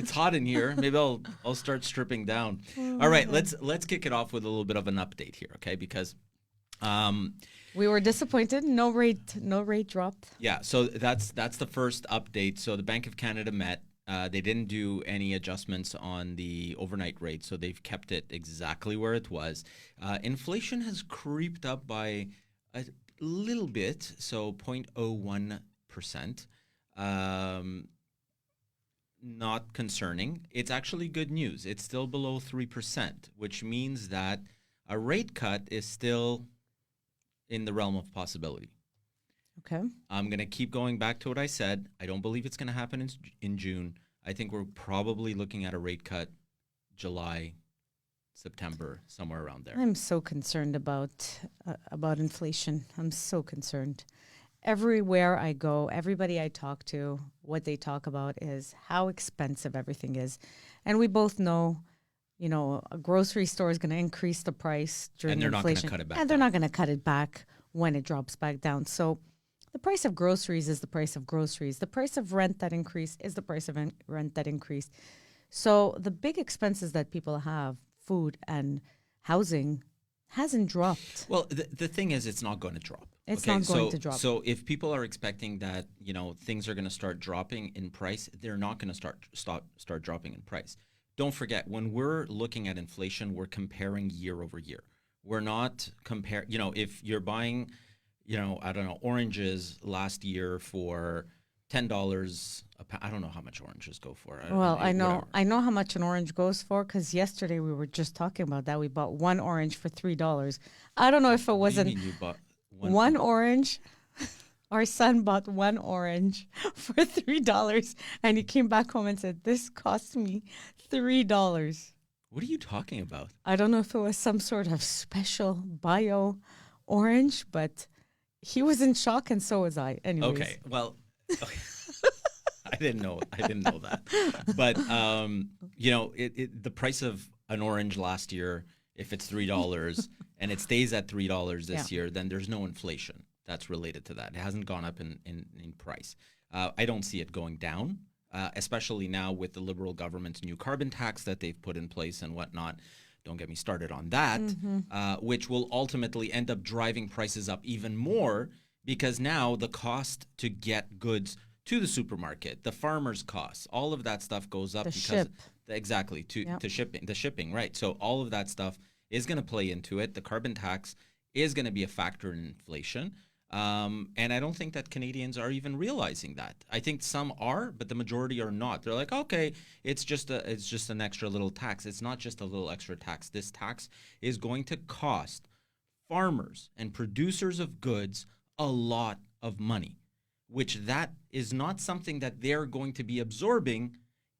It's hot in here. Maybe I'll start stripping down. All right, let's kick it off with a little bit of an update here, okay? Because we were disappointed. No rate dropped. yeah, so that's the first update. So the Bank of Canada met. They didn't do any adjustments on the overnight rate, so they've kept it exactly where it was. Inflation has creeped up by a little bit, so 0.01%. Not concerning. It's actually good news. It's still below 3%, which means that a rate cut is still in the realm of possibility. Okay. I'm going to keep going back to what I said. I don't believe it's going to happen in June. I think we're probably looking at a rate cut July, September, somewhere around there. I'm so concerned about inflation. I'm so concerned. Everywhere I go, everybody I talk to, what they talk about is how expensive everything is. And we both know, a grocery store is going to increase the price during inflation. And they're not going to cut it back. And they're not going to cut it back when it drops back down. So the price of groceries is the price of groceries. The price of rent that increased is the price of rent that increased. So the big expenses that people have, food and housing, hasn't dropped. Well, the thing is, it's not going to drop. It's not going to drop. So if people are expecting that, things are going to start dropping in price, they're not going to start dropping in price. Don't forget, when we're looking at inflation, we're comparing year over year. We're not if you're buying, I don't know, oranges last year for $10 a pound. I don't know how much oranges go for. I know how much an orange goes for because yesterday we were just talking about that. We bought one orange for $3. I don't know if it wasn't. What do you mean you bought one orange? Our son bought one orange for $3, and he came back home and said, "This cost me $3." What are you talking about? I don't know if it was some sort of special bio orange, but he was in shock, and so was I. Anyways. Okay, well, okay. I didn't know that. But the price of an orange last year, if it's $3 and it stays at $3 this year, then there's no inflation that's related to that. It hasn't gone up in price. I don't see it going down, especially now with the Liberal government's new carbon tax that they've put in place and whatnot. Don't get me started on that, which will ultimately end up driving prices up even more because now the cost to get goods to the supermarket, the farmer's costs, all of that stuff goes up to shipping, right? So all of that stuff is going to play into it. The carbon tax is going to be a factor in inflation. And I don't think that Canadians are even realizing that. I think some are, but the majority are not. They're like, okay, it's just an extra little tax. It's not just a little extra tax. This tax is going to cost farmers and producers of goods a lot of money, which that is not something that they're going to be absorbing.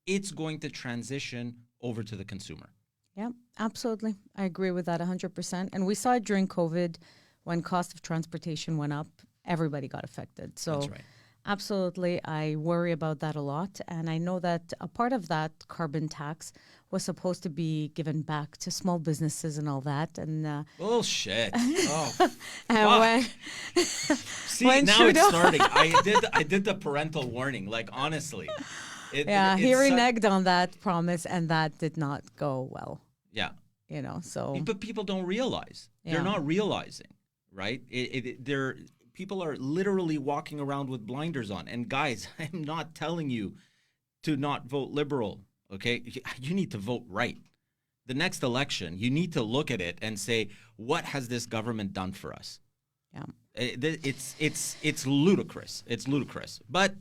It's going to transition over to the consumer. Yeah, absolutely. I agree with that 100%. And we saw it during COVID when cost of transportation went up, everybody got affected. So that's right. Absolutely, I worry about that a lot. And I know that a part of that carbon tax was supposed to be given back to small businesses and all that. And bullshit. and See, now it's starting. I did the parental warning. Like, honestly. He reneged on that promise, and that did not go well. Yeah. So. But people don't realize. Yeah. They're not realizing, right? People are literally walking around with blinders on. And guys, I'm not telling you to not vote Liberal, okay? You need to vote right. The next election, you need to look at it and say, what has this government done for us? Yeah. It's ludicrous. It's ludicrous. But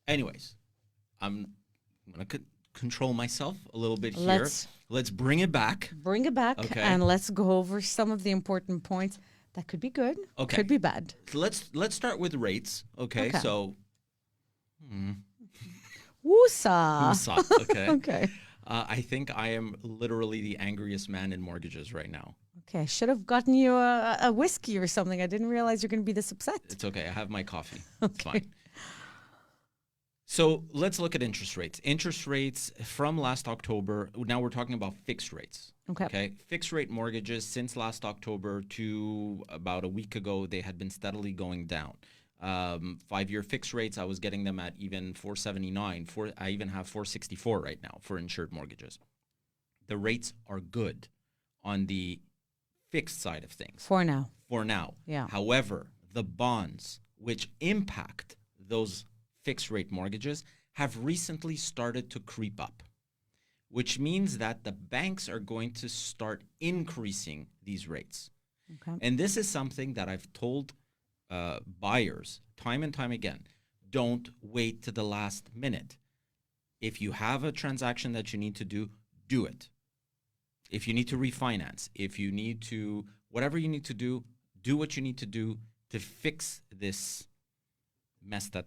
anyways, I'm going to control myself a little bit here. Let's bring it back. Bring it back, okay. And let's go over some of the important points. That could be good, could be bad. Let's start with rates, okay? So, Woosah. Okay. Okay. I think I am literally the angriest man in mortgages right now. Okay, I should have gotten you a whiskey or something. I didn't realize you're going to be this upset. It's okay. I have my coffee. Okay. It's fine. So let's look at interest rates. Interest rates from last October, now we're talking about fixed rates. Okay. Fixed rate mortgages since last October to about a week ago, they had been steadily going down. 5-year fixed rates, I was getting them at even 479. I even have 464 right now for insured mortgages. The rates are good on the fixed side of things. For now. For now. Yeah. However, the bonds which impact those fixed rate mortgages have recently started to creep up, which means that the banks are going to start increasing these rates. Okay. And this is something that I've told buyers time and time again. Don't wait to the last minute. If you have a transaction that you need to do, do it. If you need to refinance, if you need to, whatever you need to do what you need to do to fix this mess that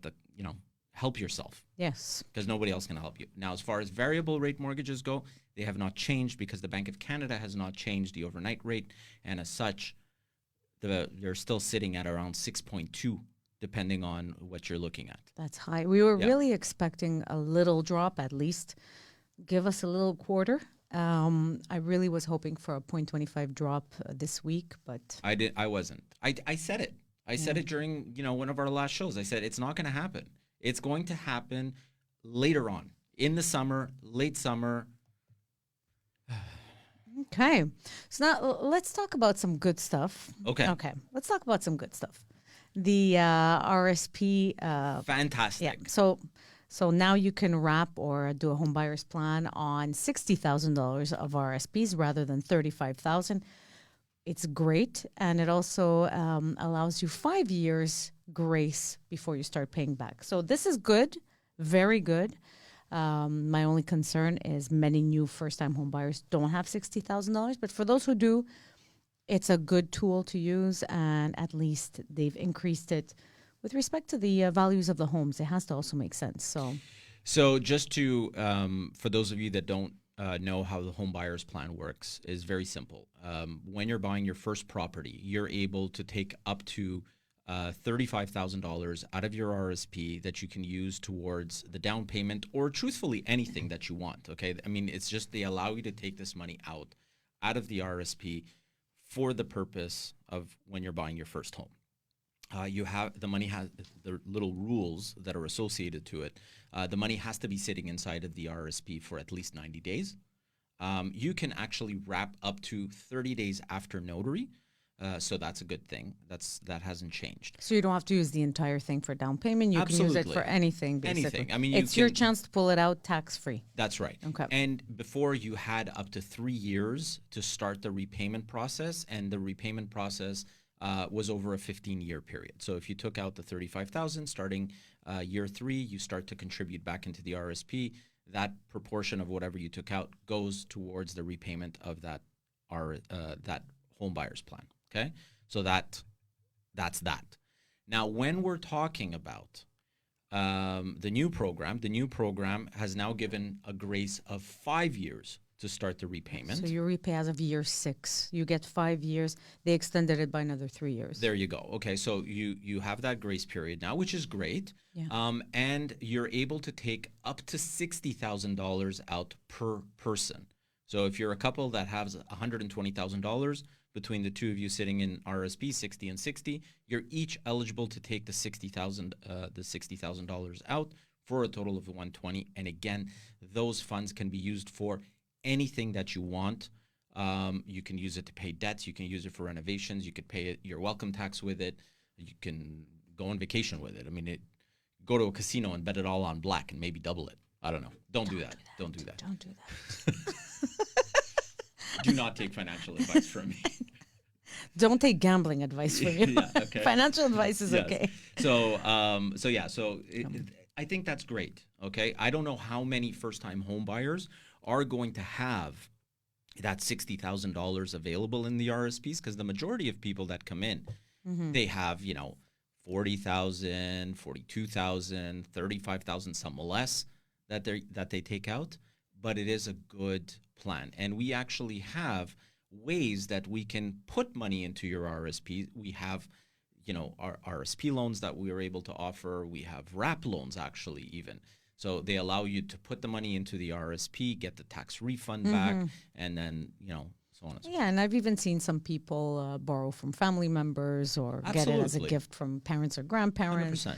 help yourself. Yes. Because nobody else can help you. Now, as far as variable rate mortgages go, they have not changed because the Bank of Canada has not changed the overnight rate. And as such, they're still sitting at around 6.2, depending on what you're looking at. That's high. We were really expecting a little drop, at least. Give us a little quarter. I really was hoping for a 0.25 drop this week, but I wasn't. I said it. I said it during one of our last shows. I said it's not going to happen. It's going to happen later on in the summer, late summer. Okay. So now let's talk about some good stuff. Okay. Let's talk about some good stuff. The RSP. Fantastic. Yeah. So now you can wrap or do a home buyer's plan on $60,000 of RSPs rather than $35,000. It's great, and it also allows you 5 years grace before you start paying back. So this is good, very good. My only concern is many new first-time home buyers don't have $60,000, but for those who do, it's a good tool to use, and at least they've increased it with respect to the values of the homes. It has to also make sense. So just to, for those of you that don't know how the home buyer's plan works, is very simple. When you're buying your first property, you're able to take up to $35,000 out of your RSP that you can use towards the down payment or truthfully anything that you want. Okay. I mean, it's just they allow you to take this money out of the RSP for the purpose of when you're buying your first home. The money has the little rules that are associated to it. The money has to be sitting inside of the RSP for at least 90 days. You can actually wrap up to 30 days after notary. So that's a good thing. That hasn't changed. So you don't have to use the entire thing for down payment. You can use it for anything, basically. Anything. I mean, it's your chance to pull it out tax-free. That's right. Okay. And before you had up to 3 years to start the repayment process, and the repayment process was over a 15-year period. So if you took out the $35,000 starting year 3, you start to contribute back into the RSP. That proportion of whatever you took out goes towards the repayment of that home buyer's plan. Okay, so that's that. Now, when we're talking about the new program has now given a grace of 5 years to start the repayment. So you repay as of year 6. You get 5 years. They extended it by another 3 years. There you go. Okay, so you have that grace period now, which is great. Yeah. And you're able to take up to $60,000 out per person. So if you're a couple that has $120,000 between the two of you sitting in RSP 60 and 60, you're each eligible to take the $60,000 out for a total of $120,000. And again, those funds can be used for anything that you want. You can use it to pay debts. You can use it for renovations. You could pay your welcome tax with it. You can go on vacation with it. I mean, go to a casino and bet it all on black and maybe double it. I don't know. Don't do that. Don't do that. Do not take financial advice from me. Don't take gambling advice from you. Yeah, okay. Financial advice is okay. So, I think that's great. Okay. I don't know how many first-time home buyers are going to have that $60,000 available in the RSPs, because the majority of people that come in, they have, $40,000, $42,000, $35,000, some less that they take out. But it is a good plan. And we actually have ways that we can put money into your RSP. We have, our RSP loans that we are able to offer. We have wrap loans, actually, even. So they allow you to put the money into the RSP, get the tax refund back, and then, so on and so Yeah, and I've even seen some people borrow from family members or get it as a Absolutely. gift from parents or forth. grandparents. 100%.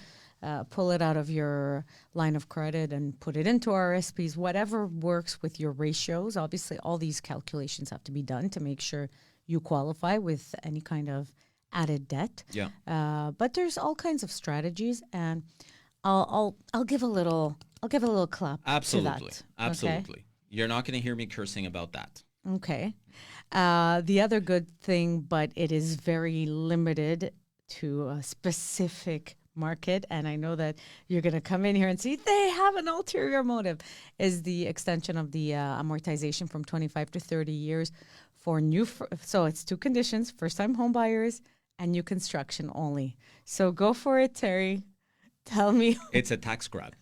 Pull it out of your line of credit and put it into RSPs, whatever works with your ratios. Obviously, all these calculations have to be done to make sure you qualify with any kind of added debt. Yeah. But there's all kinds of strategies, and I'll give a little clap Absolutely. to that. Absolutely. You're not going to hear me cursing about that. Okay. The other good thing, but it is very limited to a specific market, and I know that you're going to come in here and see they have an ulterior motive, is the extension of the amortization from 25 to 30 years for so it's two conditions: first-time home buyers and new construction only. So go for it, Terry. Tell me. It's a tax grab.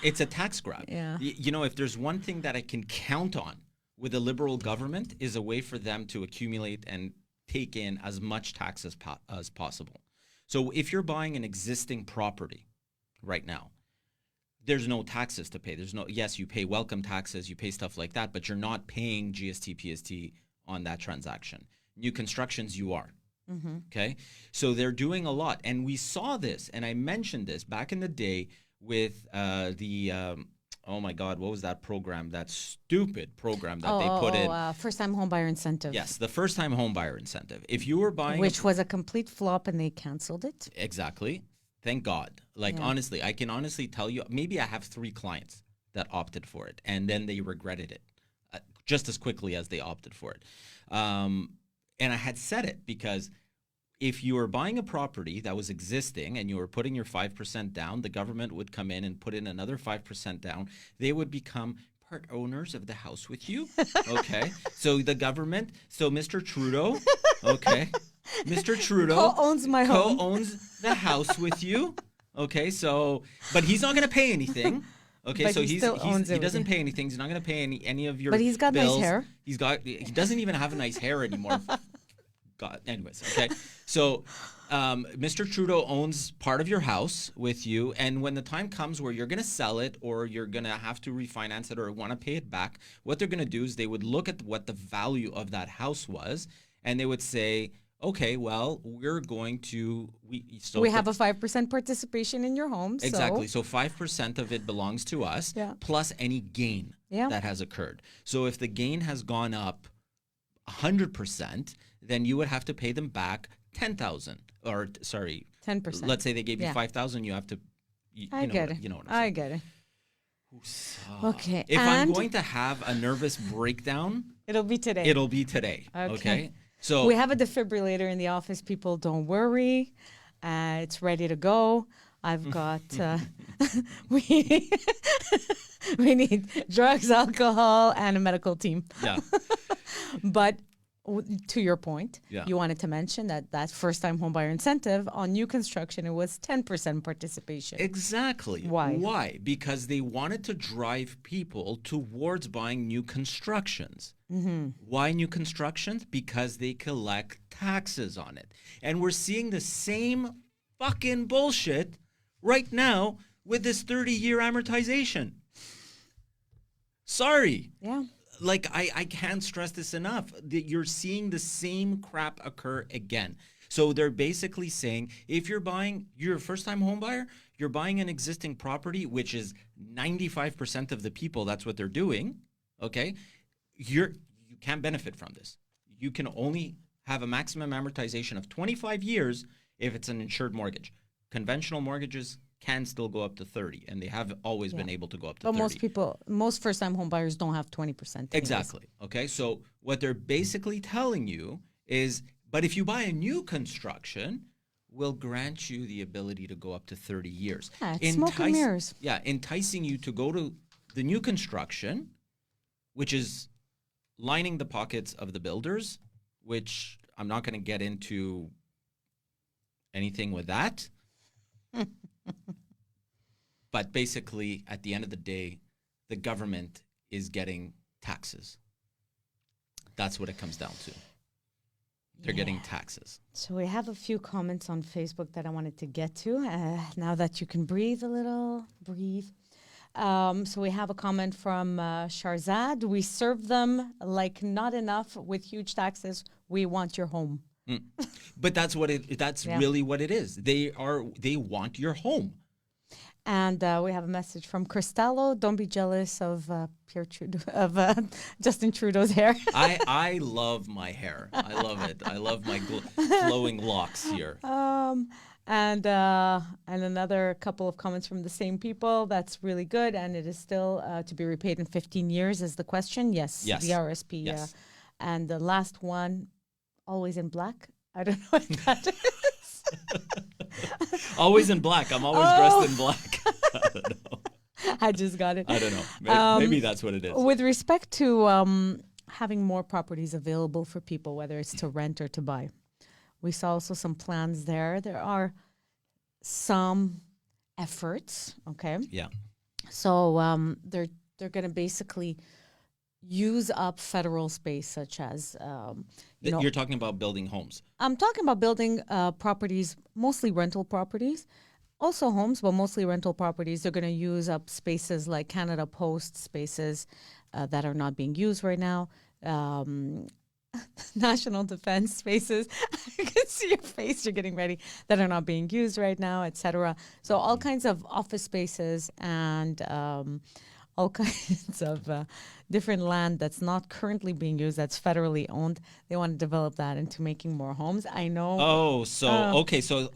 It's a tax grab. Yeah. You know, if there's one thing that I can count on with a liberal government is a way for them to accumulate and take in as much tax as possible. So if you're buying an existing property right now, there's no taxes to pay. Yes, you pay welcome taxes, you pay stuff like that, but you're not paying GST, PST on that transaction. New constructions, you are. Mm-hmm. Okay. So they're doing a lot. And we saw this, and I mentioned this back in the day with oh my God, what was that program? That stupid program that they put in. First-time home buyer incentive. Yes, the first-time home buyer incentive. If you were buying, which was a complete flop, and they canceled it. Exactly. Thank God. Like, honestly, I can honestly tell you, maybe I have 3 clients that opted for it, and then they regretted it just as quickly as they opted for it. And I had said it because if you were buying a property that was existing and you were putting your 5% down, the government would come in and put in another 5% down. They would become part owners of the house with you. Okay. So the government, Mr. Trudeau, okay. Mr. Trudeau co-owns my home. Co-owns the house with you. Okay. So, but he's not going to pay anything. Okay, but so he doesn't pay anything. He's not going to pay any of your bills. But he's got nice hair. He doesn't even have a nice hair anymore. God. Anyways, okay. So Mr. Trudeau owns part of your house with you, and when the time comes where you're going to sell it or you're going to have to refinance it or want to pay it back, what they're going to do is they would look at what the value of that house was, and they would say, okay, well, we're going to we have a 5% participation in your home. Exactly. So 5% of it belongs to us, plus any gain that has occurred. So if the gain has gone up 100%, then you would have to pay them back 10,000, or sorry, 10%. Let's say they gave you 5,000, you have to. I get it. You know what I'm saying? I get it. Okay. If I'm going to have a nervous breakdown, it'll be today. Okay. So we have a defibrillator in the office. People, don't worry. It's ready to go. I've got we need drugs, alcohol, and a medical team. Yeah. But to your point, you wanted to mention that first-time homebuyer incentive on new construction, it was 10% participation. Exactly. Why? Why? Because they wanted to drive people towards buying new constructions. Mm-hmm. Why new constructions? Because they collect taxes on it. And we're seeing the same fucking bullshit right now with this 30-year amortization. Sorry. Yeah. Like, I can't stress this enough. You're seeing the same crap occur again. So they're basically saying, if you're a first-time home buyer, you're buying an existing property, which is 95% of the people, that's what they're doing, okay? You can't benefit from this. You can only have a maximum amortization of 25 years if it's an insured mortgage. Conventional mortgages can still go up to 30, and they have always been able to go up to 30. But most first-time home buyers don't have 20%. Anyways. Exactly. Okay, so what they're basically telling you is, but if you buy a new construction, we'll grant you the ability to go up to 30 years. Yeah, it's smoke and mirrors. Yeah, enticing you to go to the new construction, which is lining the pockets of the builders, which I'm not going to get into anything with that. But basically, at the end of the day, the government is getting taxes. That's what it comes down to. They're getting taxes. So we have a few comments on Facebook that I wanted to get to. Now that you can breathe a little, breathe. So we have a comment from Sharzad. We serve them like not enough with huge taxes. We want your home. But that's really what it is. They want your home. And we have a message from Cristallo. Don't be jealous of Justin Trudeau's hair. I love my hair. I love it. I love my flowing locks here. And another couple of comments from the same people. That's really good. And it is still to be repaid in 15 years is the question. Yes. The RSP. Yes. And the last one, always in black. I don't know what that is. Always in black. I'm always dressed in black. I don't know. I just got it. I don't know. Maybe that's what it is. With respect to having more properties available for people, whether it's to rent or to buy, we saw also some plans there. There are some efforts, okay? Yeah. So they're going to basically use up federal space, such as you're talking about building homes. I'm talking about building properties, mostly rental properties, also homes, but mostly rental properties. They're going to use up spaces like Canada Post spaces that are not being used right now. National defense spaces. I can see your face. You're getting ready. That are not being used right now, etc. So all kinds of office spaces and all kinds of different land that's not currently being used, that's federally owned. They want to develop that into making more homes. I know. Okay. So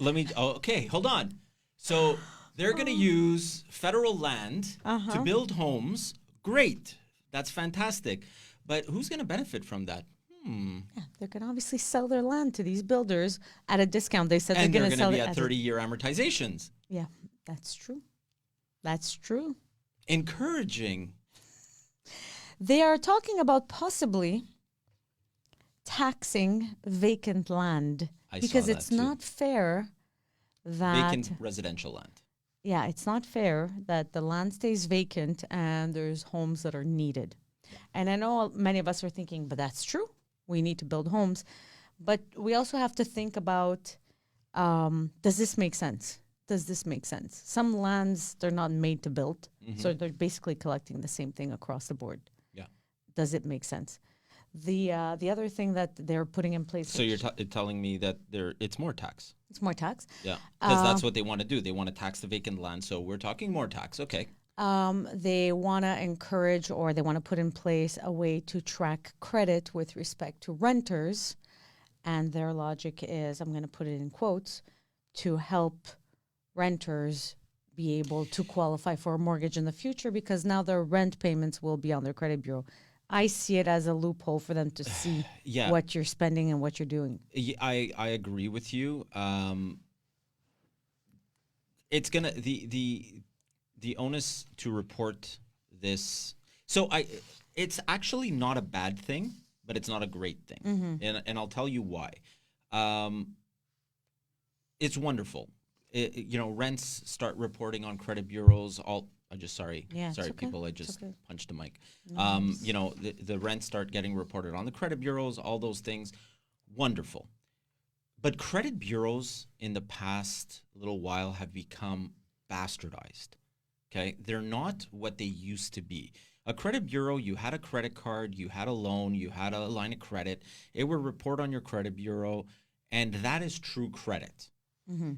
hold on. So they're going to use federal land to build homes. Great. That's fantastic. But who's going to benefit from that? Yeah, they're going to obviously sell their land to these builders at a discount. They said and they're going to sell be it at 30-year amortizations. Yeah, that's true. That's true. Encouraging. They are talking about possibly taxing vacant land because it's not fair that vacant residential land. Yeah, it's not fair that the land stays vacant and there's homes that are needed. And I know many of us are thinking, but that's true. We need to build homes. But we also have to think about, does this make sense? Does this make sense? Some lands, they're not made to build. So they're basically collecting the same thing across the board. Yeah. Does it make sense? The other thing that they're putting in place. So you're telling me that it's more tax. It's more tax. Yeah, because that's what they want to do. They want to tax the vacant land. So we're talking more tax. Okay. They want to encourage, or they want to put in place a way to track credit with respect to renters. And their logic is, I'm going to put it in quotes, to help renters be able to qualify for a mortgage in the future because now their rent payments will be on their credit bureau. I see it as a loophole for them to see what you're spending and what you're doing. I agree with you. It's gonna the onus to report this. So it's actually not a bad thing, but it's not a great thing, and I'll tell you why. It's wonderful. Rents start reporting on credit bureaus. Sorry, people. I just punched a mic. Nice. The rents start getting reported on the credit bureaus. All those things, wonderful. But credit bureaus in the past little while have become bastardized. Okay, they're not what they used to be. A credit bureau, you had a credit card, you had a loan, you had a line of credit. It would report on your credit bureau, and that is true credit.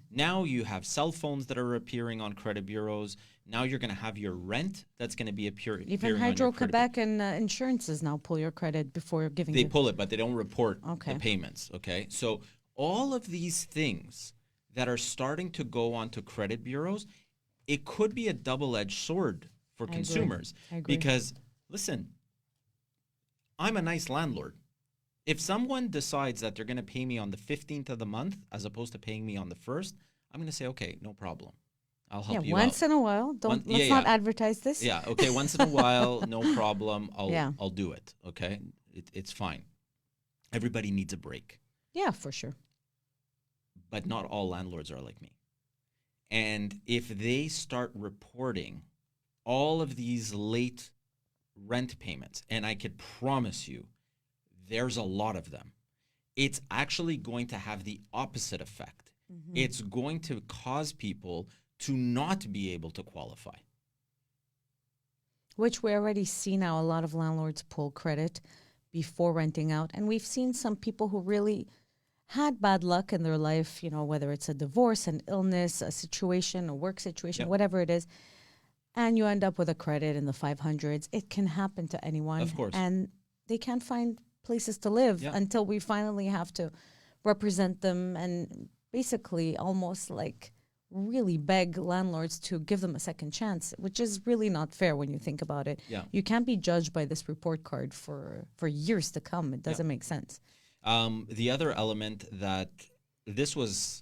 Now you have cell phones that are appearing on credit bureaus. Now you're going to have your rent that's going to be appearing. Even Hydro-Quebec and insurances now pull your credit before giving They pull it, but they don't report the payments. Okay, so all of these things that are starting to go onto credit bureaus, it could be a double-edged sword for consumers. I agree. Because, listen, I'm a nice landlord. If someone decides that they're going to pay me on the 15th of the month as opposed to paying me on the 1st, I'm going to say, okay, no problem. I'll help you once out. In a while. Let's not advertise this. Yeah, okay, once in a while, no problem. I'll do it, okay? It's fine. Everybody needs a break. Yeah, for sure. But not all landlords are like me. And if they start reporting all of these late rent payments, and I could promise you there's a lot of them, it's actually going to have the opposite effect. It's going to cause people to not be able to qualify. which we already see now. A lot of landlords pull credit before renting out. And we've seen some people who really had bad luck in their life, you know, whether it's a divorce, an illness, a situation, a work situation, whatever it is, and you end up with a credit in the 500s. It can happen to anyone. Of course. And they can't find places to live until we finally have to represent them and basically almost like really beg landlords to give them a second chance, which is really not fair when you think about it. Yeah. You can't be judged by this report card for years to come. It doesn't make sense. The other element that this was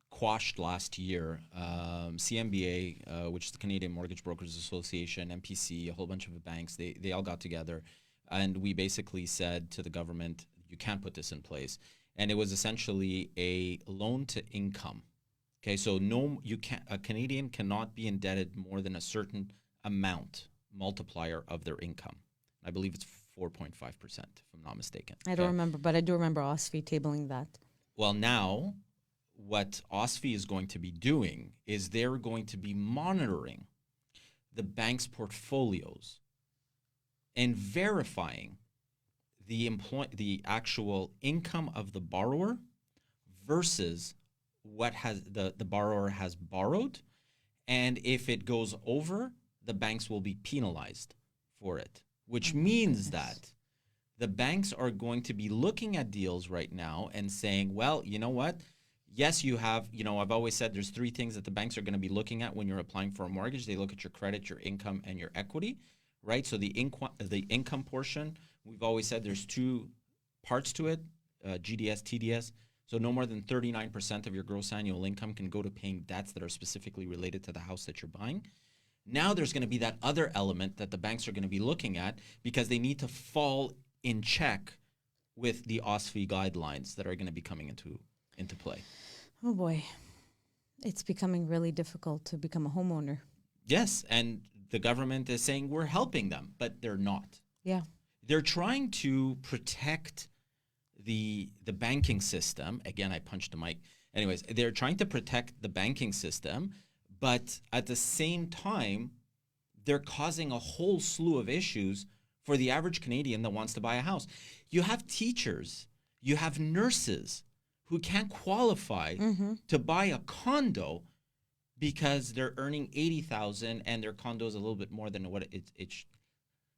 quashed last year, CMBA, which is the Canadian Mortgage Brokers Association, MPC, a whole bunch of banks, they all got together, and we basically said to the government, you can't put this in place. And it was essentially a loan to income. Okay, so a Canadian cannot be indebted more than a certain amount multiplier of their income. I believe it's 4.5%, if I'm not mistaken. I don't remember, but I do remember OSFI tabling that. Well, now what OSFI is going to be doing is they're going to be monitoring the bank's portfolios and verifying the actual income of the borrower versus what has the borrower has borrowed, and if it goes over, the banks will be penalized for it, which means that the banks are going to be looking at deals right now and saying, well, you know what? Yes, you have, I've always said there's three things that the banks are going to be looking at when you're applying for a mortgage. They look at your credit, your income, and your equity, right? So the income portion, we've always said there's two parts to it, GDS, TDS. So no more than 39% of your gross annual income can go to paying debts that are specifically related to the house that you're buying. Now there's going to be that other element that the banks are going to be looking at because they need to fall in check with the OSFI guidelines that are going to be coming into play. Oh boy, it's becoming really difficult to become a homeowner. Yes, and the government is saying we're helping them, but they're not. Yeah. They're trying to protect the banking system. Again, I punched the mic. Anyways, they're trying to protect the banking system, but at the same time, they're causing a whole slew of issues for the average Canadian that wants to buy a house. You have teachers, you have nurses who can't qualify to buy a condo because they're earning $80,000 and their condo is a little bit more than what it's.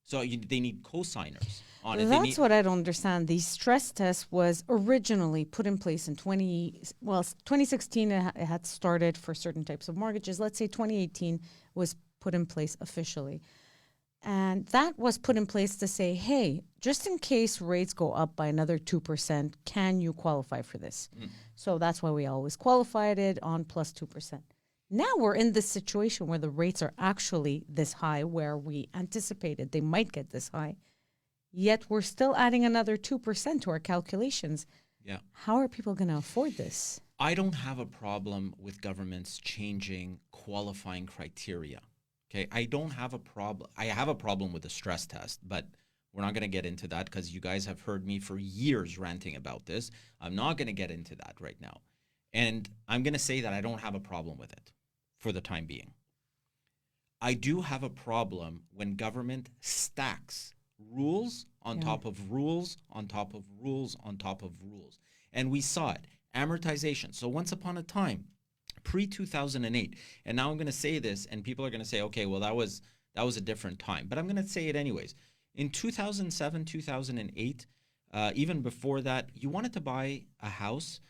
So they need co-signers on it. That's what I don't understand. The stress test was originally put in place in 2016. It had started for certain types of mortgages. Let's say 2018 was put in place officially. And that was put in place to say, hey, just in case rates go up by another 2%, can you qualify for this? So that's why we always qualified it on plus 2%. Now we're in this situation where the rates are actually this high, where we anticipated they might get this high, yet we're still adding another 2% to our calculations. Yeah. How are people going to afford this? I don't have a problem with governments changing qualifying criteria. Okay, I don't have a problem. I have a problem with the stress test, but we're not going to get into that because you guys have heard me for years ranting about this. I'm not going to get into that right now. And I'm going to say that I don't have a problem with it for the time being. I do have a problem when government stacks rules on top of rules on top of rules on top of rules. And we saw it. Amortization. So once upon a time, pre-2008, and now I'm going to say this, and people are going to say, okay, well, that was a different time. But I'm going to say it anyways. In 2007, 2008, even before that, you wanted to buy a house.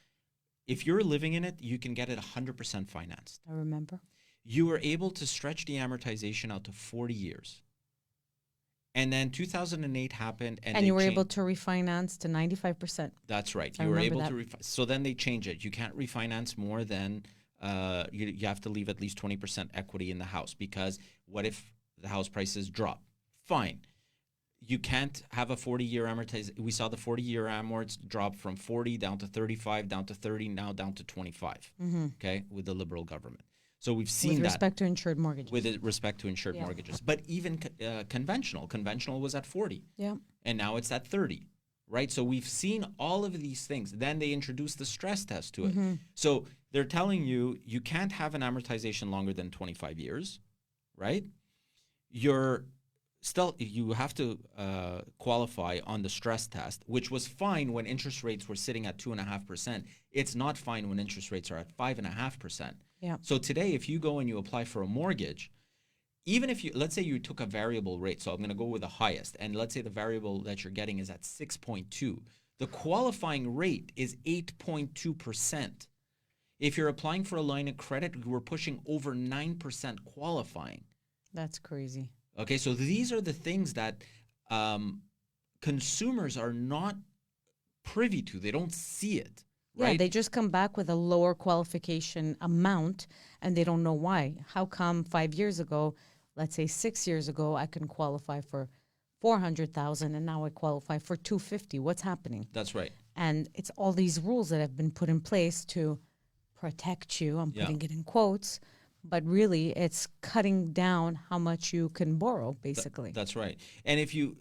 If you're living in it, you can get it 100% financed. I remember. You were able to stretch the amortization out to 40 years. And then 2008 happened. And you were able to refinance to 95%. That's right. You were able to refinance. So then they changed it. You can't refinance more than, you have to leave at least 20% equity in the house, because what if the house prices drop? Fine. You can't have a 40-year amortization. We saw the 40-year amorts drop from 40 down to 35, down to 30, now down to 25, okay, with the Liberal government. So we've seen that. With respect to insured mortgages. With respect to insured mortgages. But even conventional was at 40. Yeah. And now it's at 30, right? So we've seen all of these things. Then they introduced the stress test to it. So they're telling you, you can't have an amortization longer than 25 years, right? Your still you have to qualify on the stress test, which was fine when interest rates were sitting at 2.5%. It's not fine when interest rates are at 5.5%. Yeah. So today, if you go and you apply for a mortgage, even if you, let's say you took a variable rate, so I'm going to go with the highest, and let's say the variable that you're getting is at 6.2, the qualifying rate is 8.2%. If you're applying for a line of credit, we're pushing over 9% qualifying. That's crazy. Okay, so these are the things that consumers are not privy to. They don't see it, right? Yeah, they just come back with a lower qualification amount, and they don't know why. How come 5 years ago, let's say 6 years ago, I can qualify for 400,000, and now I qualify for 250? What's happening? That's right. And it's all these rules that have been put in place to protect you. I'm putting it in quotes. But really, it's cutting down how much you can borrow, basically. That's right. And if you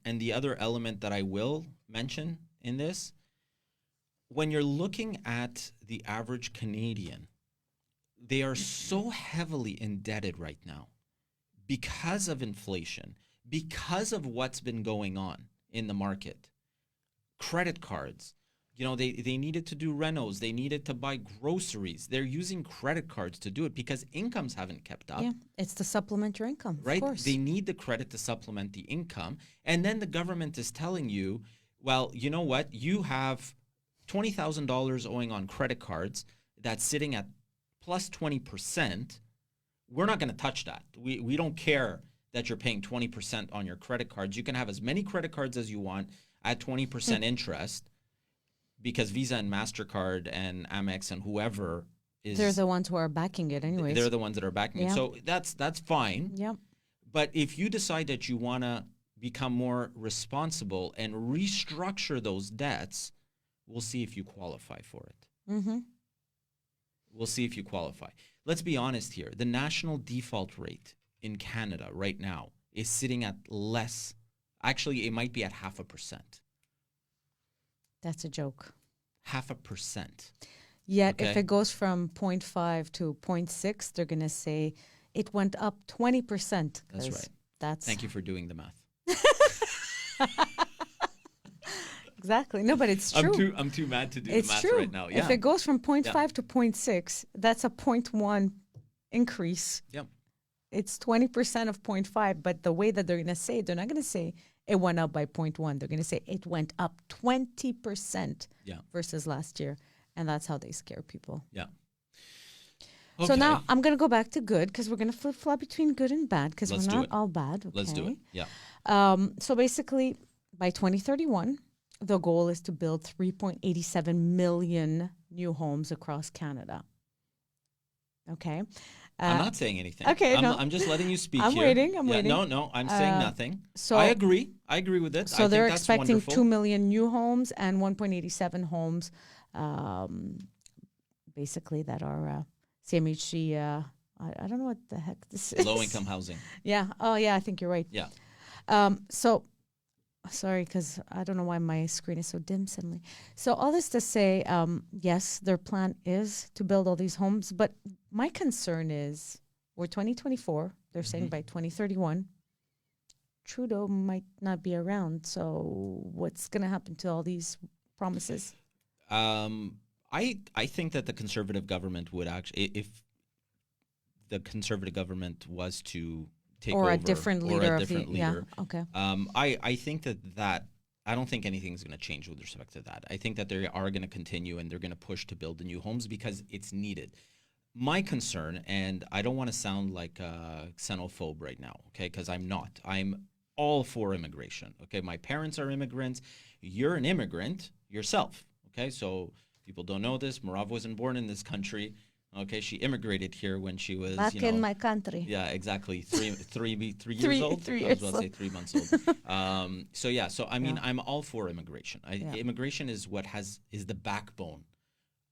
and the other element that I will mention in this, when you're looking at the average Canadian, they are so heavily indebted right now because of inflation, because of what's been going on in the market. Credit cards. You know, they needed to do renos. They needed to buy groceries. They're using credit cards to do it because incomes haven't kept up. Yeah, it's to supplement your income, right? Of course. They need the credit to supplement the income. And then the government is telling you, well, you know what? You have $20,000 owing on credit cards that's sitting at plus 20%. We're not going to touch that. We don't care that you're paying 20% on your credit cards. You can have as many credit cards as you want at 20% interest. Because Visa and MasterCard and Amex and whoever is... They're the ones who are backing it anyways. They're the ones that are backing it. So that's fine. Yeah. But if you decide that you want to become more responsible and restructure those debts, we'll see if you qualify for it. Mm-hmm. We'll see if you qualify. Let's be honest here. The national default rate in Canada right now is sitting at less. Actually, it might be at 0.5%. That's a joke. 0.5%. Yet, if it goes from 0.5 to 0.6, they're going to say it went up 20%. That's right. Thank you for doing the math. Exactly. No, but it's true. I'm too mad to do it's the math true. right now. Yeah. If it goes from 0.5 to 0.6, that's a 0.1 increase. Yep. It's 20% of 0.5, but the way that they're going to say it, they're not going to say it went up by 0.1. They're going to say it went up 20% versus last year. And that's how they scare people. Yeah. Okay. So now I'm going to go back to good because we're going to flip-flop between good and bad because we're not all bad. Okay? Let's do it. Yeah. So basically, by 2031, the goal is to build 3.87 million new homes across Canada. Okay. I'm not saying anything. Okay, I'm just letting you speak I'm here. waiting. No, I'm saying nothing. So I agree with it. So I they're think that's expecting wonderful. 2 million new homes and 1.87 homes, basically that are CMHC. I don't know what the heck this is. Low-income housing. Yeah. Oh, yeah. I think you're right. Yeah. So, sorry, because I don't know why my screen is so dim suddenly. So all this to say, yes, their plan is to build all these homes, but my concern is we're 2024. They're saying by 2031, Trudeau might not be around. So what's going to happen to all these promises? I think that the Conservative government would actually, if the Conservative government was to take over, or a different leader, okay. I think that I don't think anything's going to change with respect to that. I think that they are going to continue and they're going to push to build the new homes because it's needed. My concern, and I don't want to sound like a xenophobe right now, okay, because I'm not. I'm all for immigration, okay? My parents are immigrants. You're an immigrant yourself, okay? So people don't know this. Marav wasn't born in this country. Okay, she immigrated here when she was back in my country. Yeah, exactly. 3 years old. 3 years I was about to say 3 months old. So I mean, I'm all for immigration. Immigration is is the backbone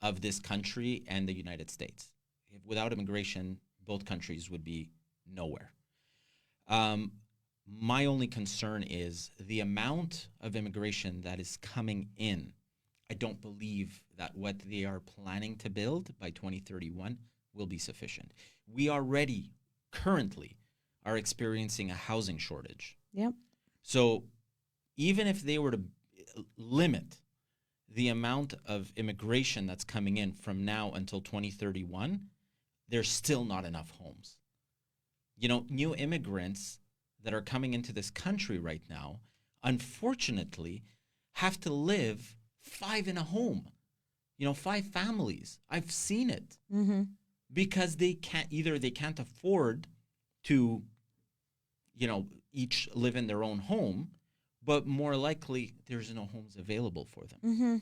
of this country and the United States. Without immigration, both countries would be nowhere. My only concern is the amount of immigration that is coming in. I don't believe that what they are planning to build by 2031 will be sufficient. We already currently are experiencing a housing shortage. Yep. So even if they were to limit the amount of immigration that's coming in from now until 2031, there's still not enough homes. New immigrants that are coming into this country right now, unfortunately, have to live 5 in a home. 5 families. I've seen it. Mm-hmm. Because they can't afford to, each live in their own home, but more likely there's no homes available for them. Mm-hmm.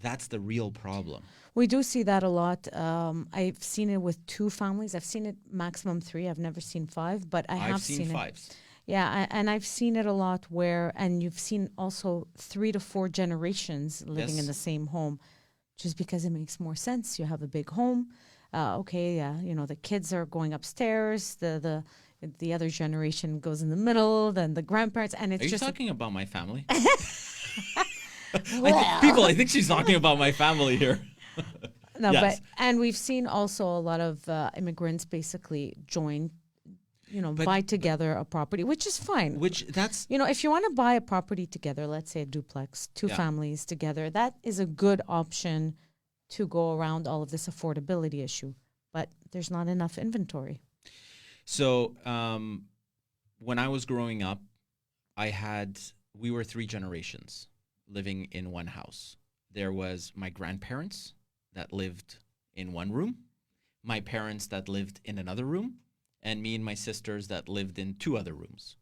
That's the real problem. We do see that a lot. I've seen it with 2 families. I've seen it maximum 3. I've never seen 5, but I've seen it. 5s. Yeah, and I've seen it a lot and you've seen also 3 to 4 generations living in the same home, just because it makes more sense. You have a big home. The kids are going upstairs. The other generation goes in the middle. Then the grandparents, and it's Are you just talking about my family? I think she's talking about my family here. No, yes. and we've seen also a lot of immigrants basically join, buy together a property, which is fine. If you want to buy a property together, let's say a duplex, 2 families together, that is a good option to go around all of this affordability issue. But there's not enough inventory. So when I was growing up, we were 3 generations living in one house. There was my grandparents that lived in one room, my parents that lived in another room, and me and my sisters that lived in 2 other rooms.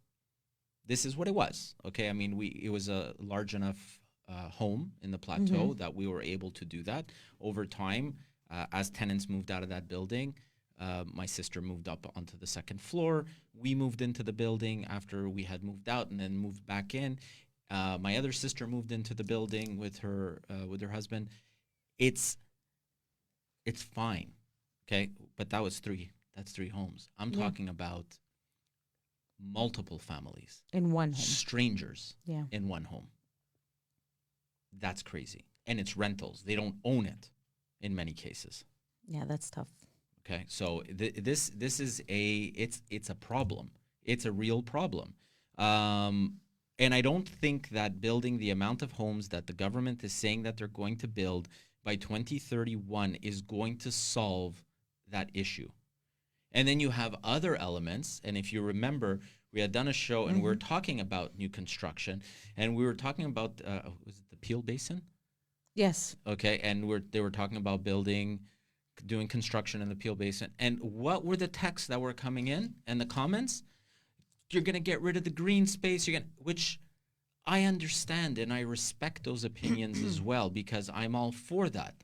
This is what it was. Okay, I mean, it was a large enough home in the plateau that we were able to do that. Over time, as tenants moved out of that building, my sister moved up onto the 2nd floor. We moved into the building after we had moved out and then moved back in. My other sister moved into the building with her husband. It's fine, okay? But that's 3 homes. I'm talking about multiple families. In one home. Strangers in one home. That's crazy. And it's rentals. They don't own it in many cases. Yeah, that's tough. Okay, so this is it's a problem. It's a real problem. And I don't think that building the amount of homes that the government is saying that they're going to build by 2031 is going to solve that issue. And then you have other elements. And if you remember, we had done a show and we were talking about new construction. And we were talking about, was it the Peel Basin? Yes. Okay, and they were talking about doing construction in the Peel Basin. And what were the texts that were coming in and the comments? You're going to get rid of the green space, which I understand and I respect those opinions as well, because I'm all for that.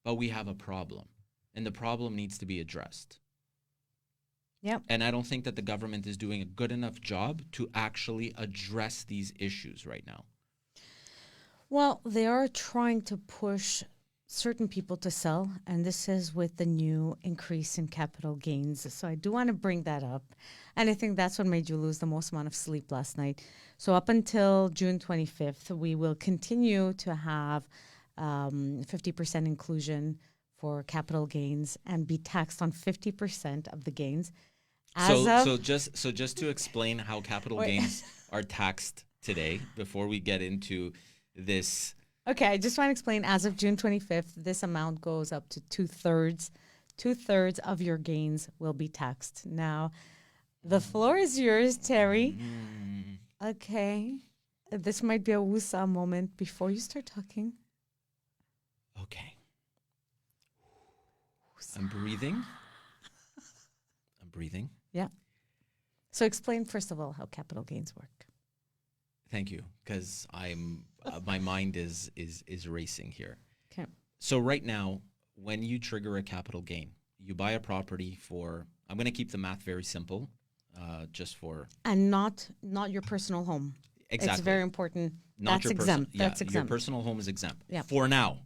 But we have a problem, and the problem needs to be addressed. Yep. And I don't think that the government is doing a good enough job to actually address these issues right now. Well, they are trying to push certain people to sell, and this is with the new increase in capital gains. So I do want to bring that up. And I think that's what made you lose the most amount of sleep last night. So up until June 25th, we will continue to have 50% inclusion for capital gains and be taxed on 50% of the gains. So just to explain how capital gains are taxed today, before we get into this. Okay, I just want to explain, as of June 25th, this amount goes up to 2/3. 2/3 of your gains will be taxed. Now, the floor is yours, Terry. Okay. This might be a woosah moment before you start talking. Okay. I'm breathing. Yeah. So explain, first of all, how capital gains work. Thank you, because my mind is racing here. Okay. So right now, when you trigger a capital gain, you buy a property for, I'm going to keep the math very simple, just for. And not your personal home. Exactly. It's very important. Not That's exempt. That's exempt. Your personal home is exempt. Yeah. For now.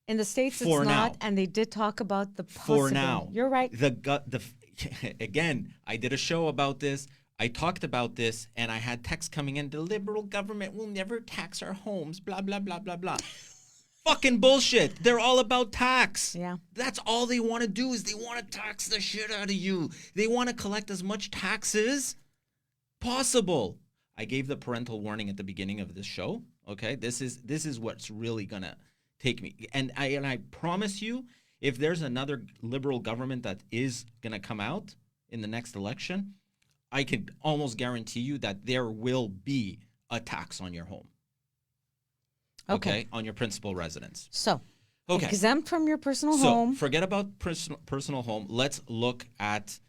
In the States, it's not, and they did talk about the possible. For now. You're right. Again, I did a show about this. I talked about this, and I had texts coming in. The Liberal government will never tax our homes, blah, blah, blah, blah, blah. Fucking bullshit. They're all about tax. Yeah. That's all they want to do is they want to tax the shit out of you. They want to collect as much taxes possible. I gave the parental warning at the beginning of this show. Okay, this is what's really gonna take me. And I promise you, if there's another liberal government that is gonna come out in the next election, I can almost guarantee you that there will be a tax on your home. Okay, on your principal residence. So, okay, exempt from your personal home. Forget about personal home. Let's look at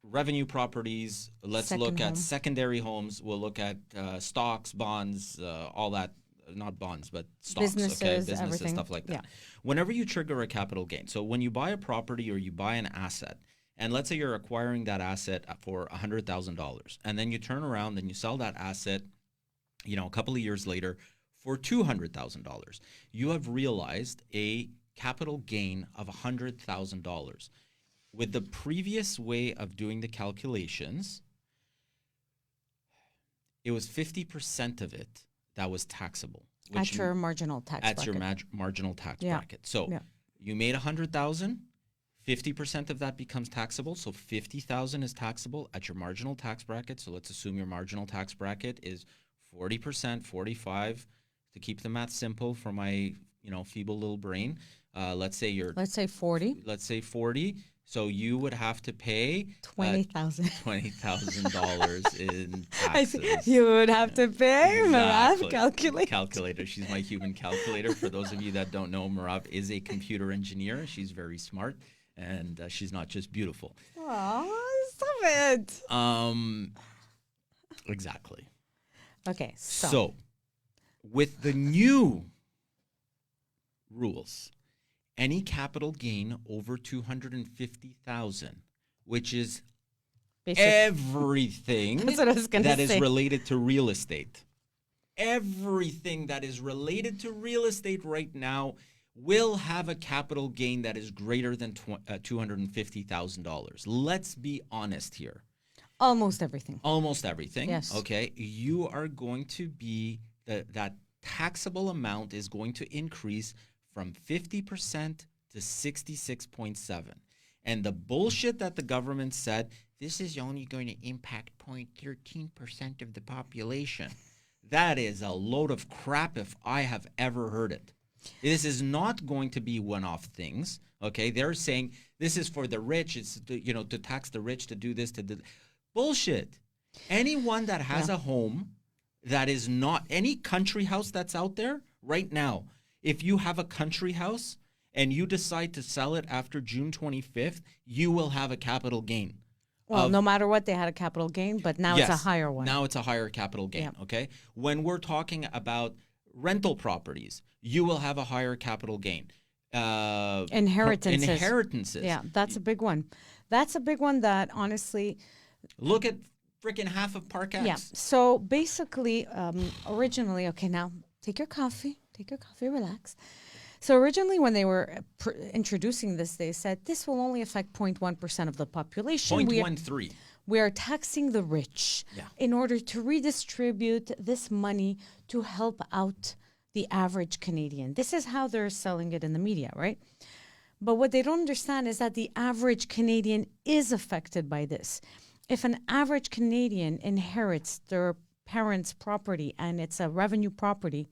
revenue properties. Let's look at secondary homes. We'll look at stocks, bonds, all that. Not bonds, but stocks. Businesses, everything. Stuff like that. Yeah. Whenever you trigger a capital gain, so when you buy a property or you buy an asset, and let's say you're acquiring that asset for $100,000, and then you turn around and you sell that asset, a couple of years later for $200,000, you have realized a capital gain of $100,000. With the previous way of doing the calculations, it was 50% of it that was taxable. At your marginal tax bracket. At your marginal tax bracket. So you made $100,000, 50% of that becomes taxable. So $50,000 is taxable at your marginal tax bracket. So let's assume your marginal tax bracket is 40%, 45%, to keep the math simple for my feeble little brain. Let's say 40. Let's say 40. So you would have to pay $20,000. $20,000 in taxes. You would have to pay Merav calculator. She's my human calculator. For those of you that don't know, Merav is a computer engineer. She's very smart, and she's not just beautiful. Oh, stop it. Exactly. Okay. So with the new rules, any capital gain over $250,000, which is everything that is related to real estate. Everything that is related to real estate right now will have a capital gain that is greater than $250,000. Let's be honest here. Almost everything. Yes. Okay. You are going to be that taxable amount is going to increase from 50% to 66.7%. And the bullshit that the government said, this is only going to impact 0.13% of the population. That is a load of crap if I have ever heard it. This is not going to be one-off things. Okay, they're saying this is for the rich. It's to tax the rich, to do this, to do bullshit. Anyone that has a home that is not any country house that's out there right now, if you have a country house and you decide to sell it after June 25th, you will have a capital gain. Well, no matter what, they had a capital gain, but now it's a higher one. Now it's a higher capital gain, okay? When we're talking about rental properties, you will have a higher capital gain. Inheritances. Yeah, that's a big one. That's a big one that, honestly... Look at freaking half of Park X. Yeah, so basically, originally, okay, now take your coffee, relax. So originally when they were introducing this, they said this will only affect 0.1% of the population. 0.13. We are taxing the rich in order to redistribute this money to help out the average Canadian. This is how they're selling it in the media, right? But what they don't understand is that the average Canadian is affected by this. If an average Canadian inherits their parents' property and it's a revenue property,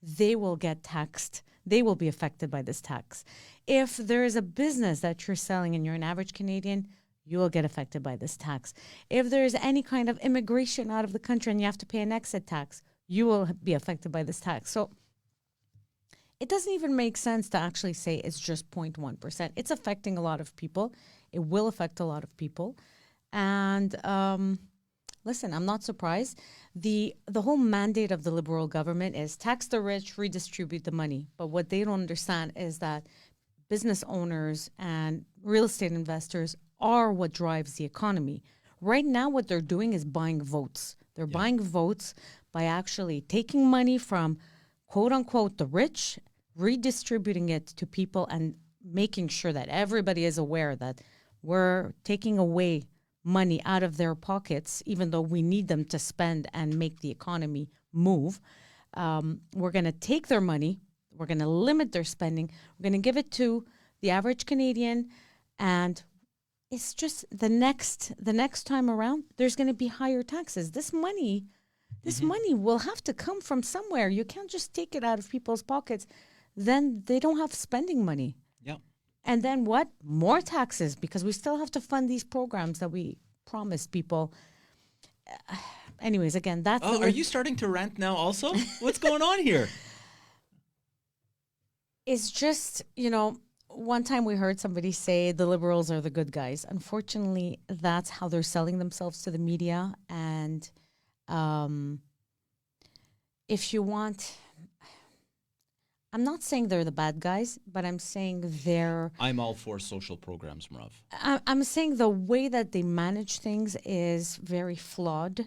they will get taxed. They will be affected by this tax. If there is a business that you're selling and you're an average Canadian, you will get affected by this tax. If there is any kind of immigration out of the country and you have to pay an exit tax, you will be affected by this tax. So it doesn't even make sense to actually say it's just 0.1%. It's affecting a lot of people. It will affect a lot of people. And listen, I'm not surprised. The whole mandate of the Liberal government is tax the rich, redistribute the money. But what they don't understand is that business owners and real estate investors are what drives the economy. Right now, what they're doing is buying votes. They're buying votes by actually taking money from, quote unquote, the rich, redistributing it to people and making sure that everybody is aware that we're taking away money out of their pockets, even though we need them to spend and make the economy move. We're going to take their money, We're going to limit their spending. We're going to give it to the average Canadian, and it's just the next time around, there's going to be higher taxes. This money will have to come from somewhere. You can't just take it out of people's pockets. Then they don't have spending money. Yeah. And then what? More taxes, because we still have to fund these programs that we promised people. Anyways, again, that's... Oh, are you starting to rant now also? What's going on here? It's just, one time we heard somebody say the Liberals are the good guys. Unfortunately, that's how they're selling themselves to the media. And if you want... I'm not saying they're the bad guys, but I'm saying I'm all for social programs, Marav. I'm saying the way that they manage things is very flawed.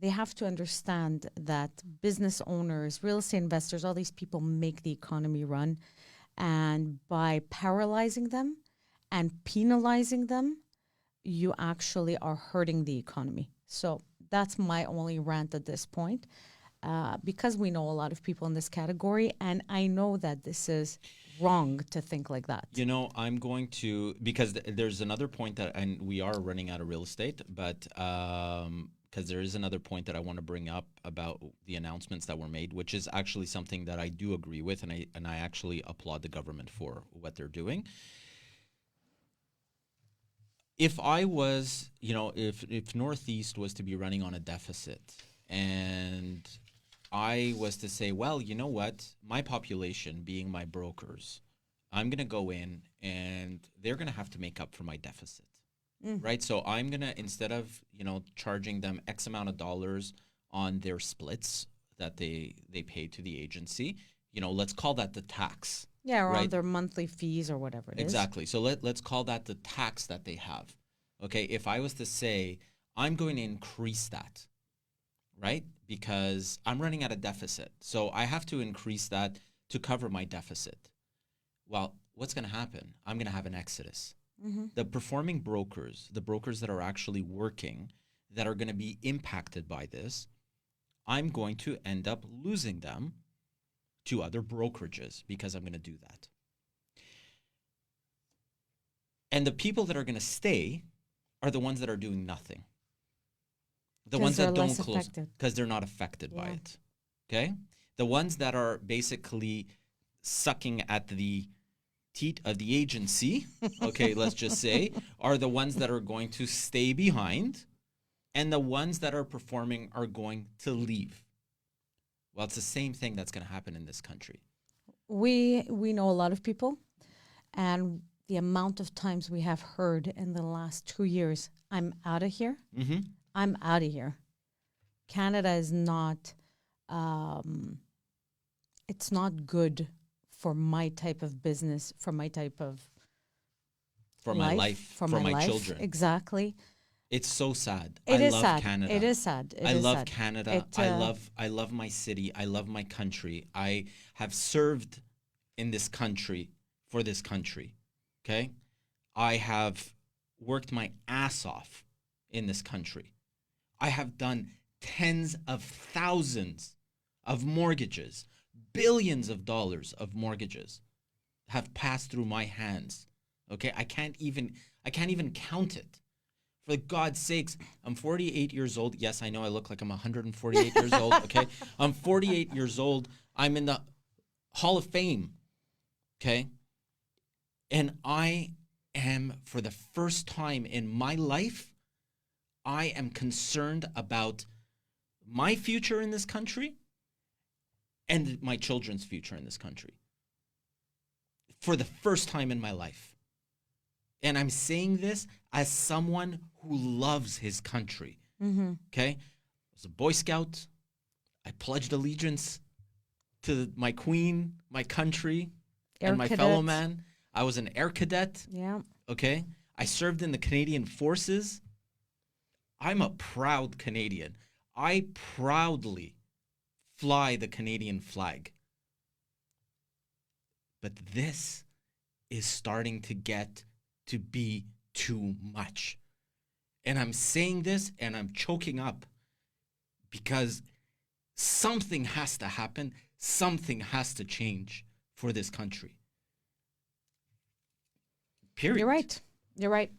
They have to understand that business owners, real estate investors, all these people make the economy run. And by paralyzing them and penalizing them, you actually are hurting the economy. So that's my only rant at this point. Because we know a lot of people in this category, and I know that this is wrong to think like that. I'm going to, because there's another point and we are running out of real estate, but because there is another point that I want to bring up about the announcements that were made, which is actually something that I do agree with, and I actually applaud the government for what they're doing. If I was, if Northeast was to be running on a deficit, and I was to say, well, you know what? My population, being my brokers, I'm going to go in and they're going to have to make up for my deficit, right? So I'm going to, instead of, charging them X amount of dollars on their splits that they pay to the agency, let's call that the tax. Yeah, or right? on their monthly fees or whatever it is. Exactly. So let's call that the tax that they have. Okay, if I was to say, I'm going to increase that, right? Because I'm running at a deficit. So I have to increase that to cover my deficit. Well, what's going to happen? I'm going to have an exodus. The performing brokers, the brokers that are actually working, that are going to be impacted by this, I'm going to end up losing them to other brokerages because I'm going to do that. And the people that are going to stay are the ones that are doing nothing. The ones that don't close because they're not affected by it. Okay? The ones that are basically sucking at the teat of the agency, okay, let's just say, are the ones that are going to stay behind, and the ones that are performing are going to leave. Well, it's the same thing that's going to happen in this country. We know a lot of people, and the amount of times we have heard in the last 2 years, I'm out of here. I'm out of here. Canada is not, it's not good for my type of business, for my type of my life, for my children. Exactly. It's so sad. I love sad. Canada. It is sad. I love Canada. I love my city. I love my country. I have served in this country for this country. Okay? I have worked my ass off in this country. I have done tens of thousands of mortgages, billions of dollars of mortgages have passed through my hands. Okay? I can't even count it. For God's sakes, I'm 48 years old. Yes, I know I look like I'm 148 years old, okay? I'm 48 years old. I'm in the Hall of Fame, okay? And I am, for the first time in my life, I am concerned about my future in this country and my children's future in this country. For the first time in my life. And I'm saying this as someone who loves his country, okay? I was a Boy Scout. I pledged allegiance to my queen, my country, and my fellow man. I was an air cadet, okay? I served in the Canadian Forces. I'm a proud Canadian. I proudly fly the Canadian flag. But this is starting to get to be too much. And I'm saying this and I'm choking up because something has to happen. Something has to change. for this country. Period. You're right.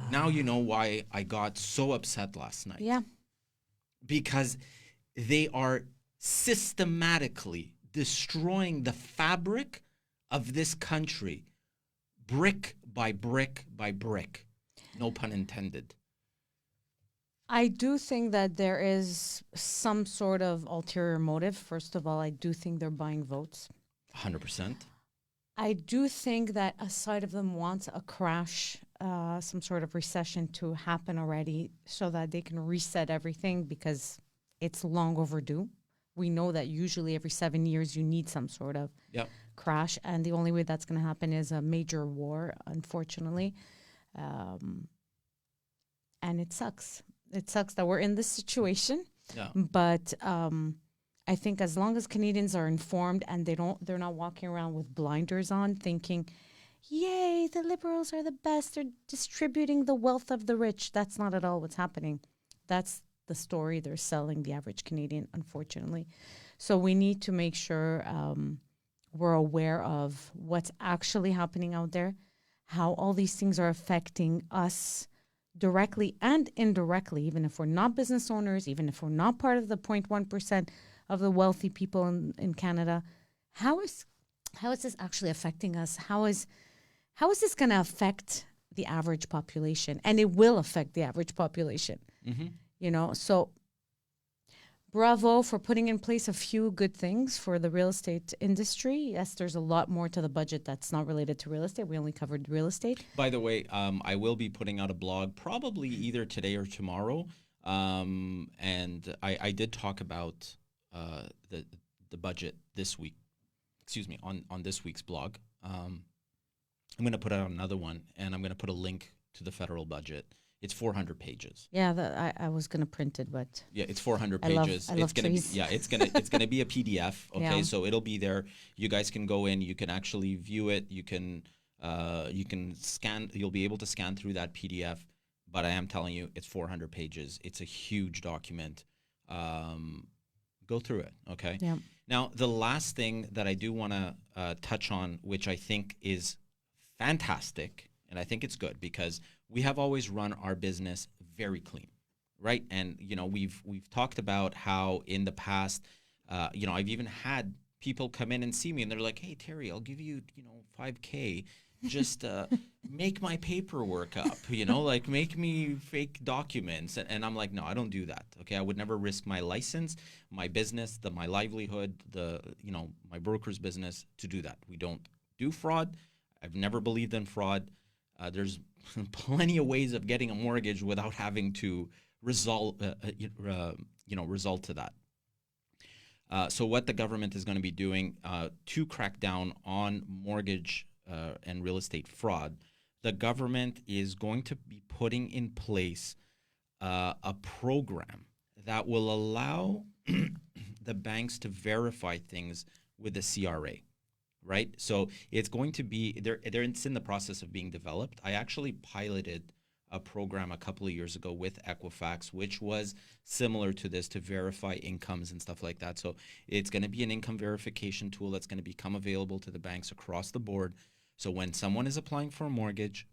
Now you know why I got so upset last night. Yeah. Because they are systematically destroying the fabric of this country, brick by brick by brick. No pun intended. I do think that there is some sort of ulterior motive. First of all, I do think they're buying votes. 100%. I do think that a side of them wants a crash, some sort of recession to happen already so that they can reset everything because it's long overdue. We know that usually every 7 years you need some sort of crash, and the only way that's going to happen is a major war, unfortunately. And it sucks. It sucks that we're in this situation, but I think as long as Canadians are informed and they're not walking around with blinders on thinking, yay, the Liberals are the best, they're distributing the wealth of the rich. That's not at all what's happening. That's the story they're selling the average Canadian, unfortunately. So we need to make sure we're aware of what's actually happening out there, how all these things are affecting us directly and indirectly, even if we're not business owners, even if we're not part of the 0.1% of the wealthy people in Canada. How is this actually affecting us? How is this going to affect the average population? And it will affect the average population. Mm-hmm. You know, so bravo for putting in place a few good things for the real estate industry. Yes, there's a lot more to the budget that's not related to real estate. We only covered real estate. By the way, I will be putting out a blog probably either today or tomorrow. And I did talk about the budget this week, on this week's blog. I'm going to put out another one, and I'm going to put a link to the federal budget. It's 400 pages. Yeah, I was going to print it, but it's 400 pages. I love trees. It's going to be a PDF. Okay, so it'll be there. You guys can go in. You can actually view it. You can scan. You'll be able to scan through that PDF. But I am telling you, it's 400 pages. It's a huge document. Go through it. Okay. Yeah. Now, the last thing that I do want to touch on, which I think is fantastic, and I think it's good because we have always run our business very clean, right? And we've talked about how in the past, I've even had people come in and see me, and they're like, "Hey, Terry, I'll give you, $5K, just make my paperwork up, like make me fake documents." And I'm like, "No, I don't do that. Okay, I would never risk my license, my business, my livelihood, my broker's business to do that. We don't do fraud. I've never believed in fraud. There's plenty of ways of getting a mortgage without having to result to that. So what the government is going to be doing to crack down on mortgage and real estate fraud, the government is going to be putting in place a program that will allow the banks to verify things with the CRA. Right, so it's going to be it's in the process of being developed. I actually piloted a program a couple of years ago with Equifax, which was similar to this, to verify incomes and stuff like that. So it's going to be an income verification tool that's going to become available to the banks across the board. So when someone is applying for a mortgage,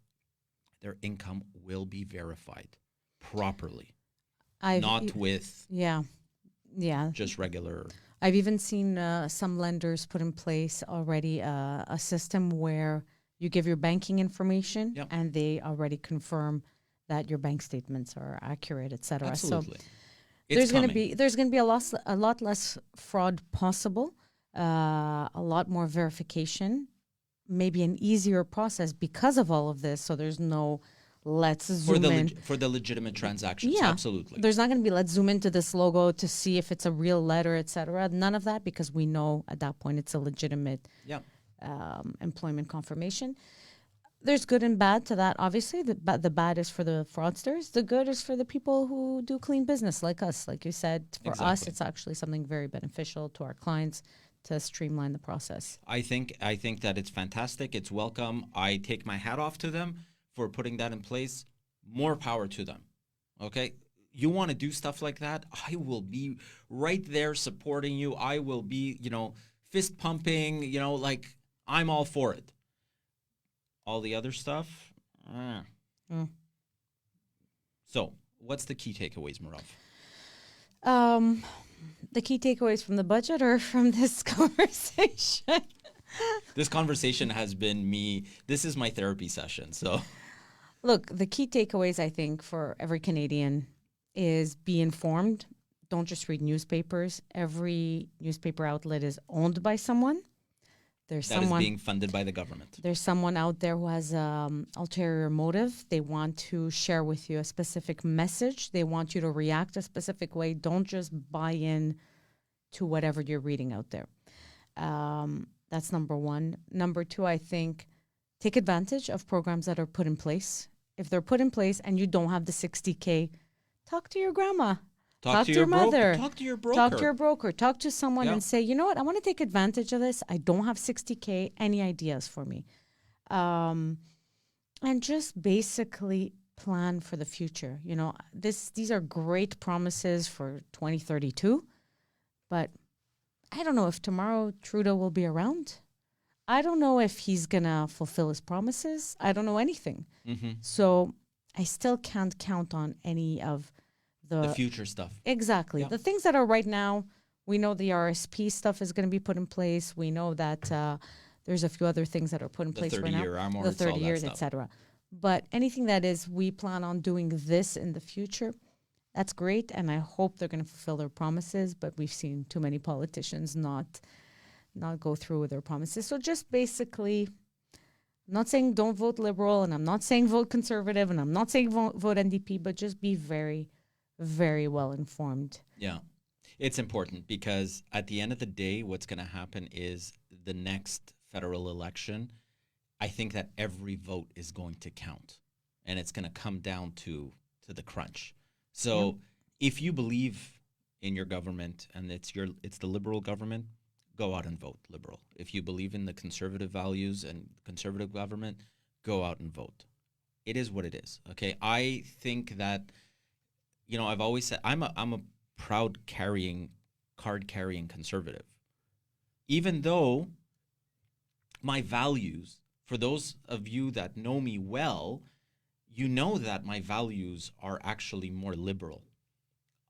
their income will be verified properly, not with just regular. I've even seen some lenders put in place already a system where you give your banking information and they already confirm that your bank statements are accurate, et cetera. Absolutely. So there's going to be a lot less fraud possible, a lot more verification, maybe an easier process because of all of this. So there's no let's zoom in. For the legitimate transactions, absolutely. There's not going to be let's zoom into this logo to see if it's a real letter, et cetera. None of that, because we know at that point it's a legitimate employment confirmation. There's good and bad to that, obviously. The bad is for the fraudsters. The good is for the people who do clean business like us. Like you said, for us, it's actually something very beneficial to our clients to streamline the process. I think that it's fantastic. It's welcome. I take my hat off to them for putting that in place. More power to them. Okay? you want to do stuff like that, I will be right there supporting you. I will be, fist pumping, like I'm all for it. All the other stuff. So what's the key takeaways, Marav? The key takeaways from the budget or from this conversation? This conversation has been this is my therapy session. So look, the key takeaways, I think, for every Canadian is be informed. Don't just read newspapers. Every newspaper outlet is owned by someone. That is being funded by the government. There's someone out there who has ulterior motive. They want to share with you a specific message. They want you to react a specific way. Don't just buy in to whatever you're reading out there. That's number one. Number two, I think, take advantage of programs that are put in place. If they're put in place and you don't have the $60K, talk to your grandma. Talk to your mother. Talk to your broker. Talk to your broker. Talk to someone and say, you know what? I want to take advantage of this. I don't have $60K. Any ideas for me? And just basically plan for the future. These are great promises for 2032, but I don't know if tomorrow Trudeau will be around. I don't know if he's going to fulfill his promises. I don't know anything. So I still can't count on any of the future stuff. Exactly. Yeah. The things that are right now, we know the RSP stuff is going to be put in place. We know that there's a few other things that are put in place right now. The 30 years, etc. But anything that is, we plan on doing this in the future, that's great. And I hope they're going to fulfill their promises. But we've seen too many politicians not go through with their promises. So just basically, I'm not saying don't vote Liberal, and I'm not saying vote Conservative, and I'm not saying vote NDP, but just be very, very well informed. Yeah. It's important because at the end of the day, what's going to happen is the next federal election, I think that every vote is going to count, and it's going to come down to the crunch. So if you believe in your government and it's the Liberal government, go out and vote Liberal. If you believe in the conservative values and conservative government, go out and vote. It is what it is. Okay. I think that, I've always said I'm a proud card carrying conservative. Even though my values, for those of you that know me well, you know that my values are actually more liberal.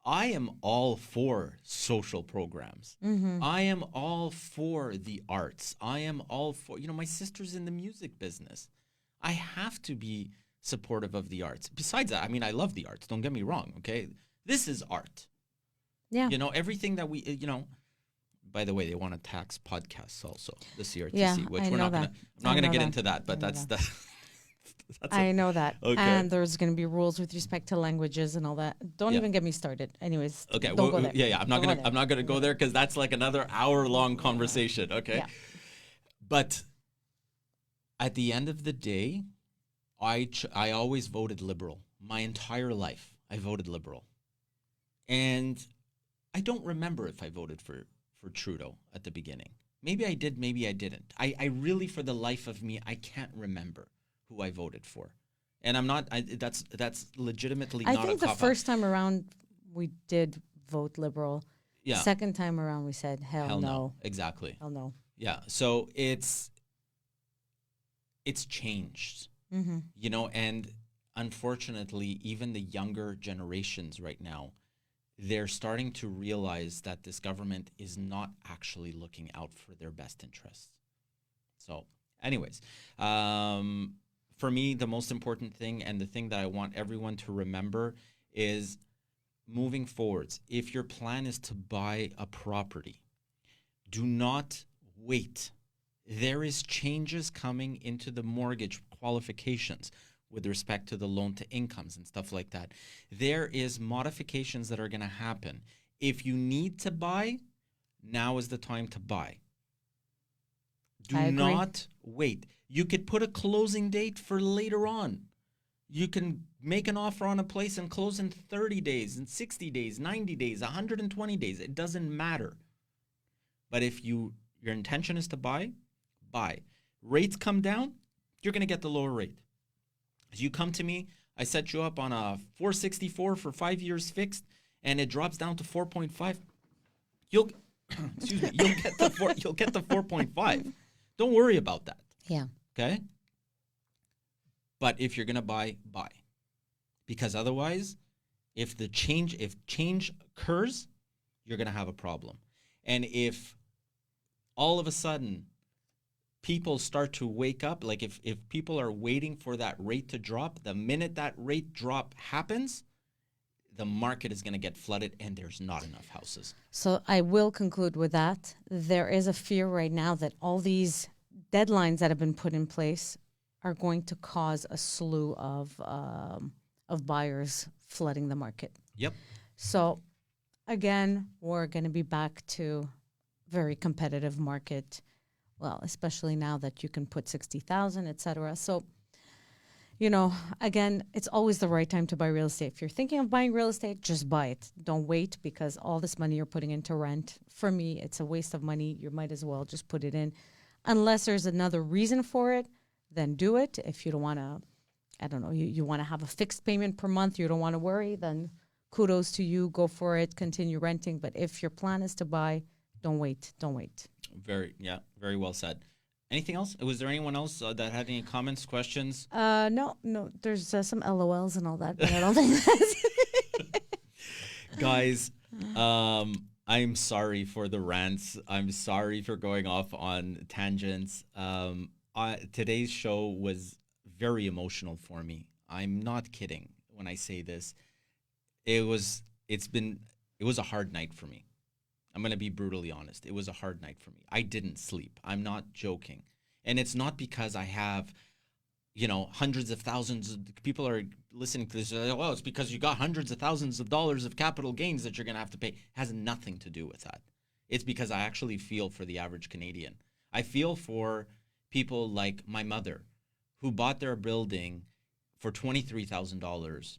I am all for social programs. I am all for the arts. I am all for, my sister's in the music business. I have to be supportive of the arts. Besides that, I love the arts. Don't get me wrong, okay? This is art. Yeah. Everything that we, by the way, they want to tax podcasts also, the CRTC, yeah, which I'm not going to get into that, but that's the... I know that. Okay. And there's going to be rules with respect to languages and all that. Don't even get me started. Anyways, okay. Don't go there. Yeah. I'm not going to go there because that's like another hour-long conversation. Okay. Yeah. But at the end of the day, I always voted Liberal. My entire life, I voted Liberal. And I don't remember if I voted for Trudeau at the beginning. Maybe I did, maybe I didn't. I really, for the life of me, I can't remember who I voted for. And I'm not, that's legitimately not a cop-out. I think the first time around we did vote Liberal. Yeah. Second time around we said, hell no. Exactly. Hell no. Yeah. So it's changed, and unfortunately, even the younger generations right now, they're starting to realize that this government is not actually looking out for their best interests. So anyways, for me, the most important thing and the thing that I want everyone to remember is moving forwards. If your plan is to buy a property, do not wait. There is changes coming into the mortgage qualifications with respect to the loan to incomes and stuff like that. There is modifications that are going to happen. If you need to buy, now is the time to buy. Do not wait. You could put a closing date for later on. You can make an offer on a place and close in 30 days, in 60 days, 90 days, 120 days. It doesn't matter. But if your intention is to buy, buy. Rates come down, you're going to get the lower rate. If you come to me, I set you up on a 464 for 5 years fixed, and it drops down to 4.5. You'll excuse me, you'll get the 4.5. Don't worry about that. Yeah. Okay? But if you're going to buy, buy. Because otherwise, if change occurs, you're going to have a problem. And if all of a sudden people start to wake up, like if people are waiting for that rate to drop, the minute that rate drop happens, the market is going to get flooded and there's not enough houses. So I will conclude with that. There is a fear right now that all these deadlines that have been put in place are going to cause a slew of buyers flooding the market. Yep. So again, we're going to be back to very competitive market. Well, especially now that you can put 60,000, et cetera. So, you know, again, it's always the right time to buy real estate. If you're thinking of buying real estate, just buy it. Don't wait, because all this money you're putting into rent, for me, it's a waste of money. You might as well just put it in. Unless there's another reason for it, then do it. If you don't want to, I don't know, you want to have a fixed payment per month, you don't want to worry, then kudos to you. Go for it. Continue renting. But if your plan is to buy, don't wait. Don't wait. Very well said. Anything else? Was there anyone else that had any comments, questions? No. There's some LOLs and all that, but I don't think that's Guys, I'm sorry for the rants. I'm sorry for going off on tangents. Today's show was very emotional for me. I'm not kidding when I say this. It was a hard night for me. I'm going to be brutally honest. It was a hard night for me. I didn't sleep. I'm not joking. And it's not because I have, hundreds of thousands of people are listening to this. Well, it's because you got hundreds of thousands of dollars of capital gains that you're going to have to pay. It has nothing to do with that. It's because I actually feel for the average Canadian. I feel for people like my mother, who bought their building for $23,000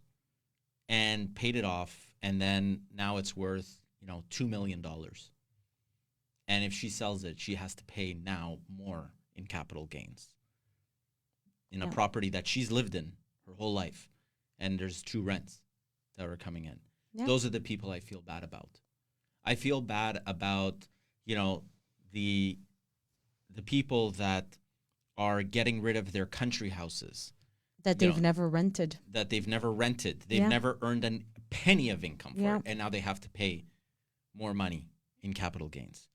and paid it off. And then now it's worth, $2 million. And if she sells it, she has to pay now more in capital gains in a property that she's lived in her whole life. And there's 2 rents that are coming in. Yeah. Those are the people I feel bad about. I feel bad about, the people that are getting rid of their country houses. That they've never rented. They've never earned a penny of income for it. And now they have to pay more money in capital gains.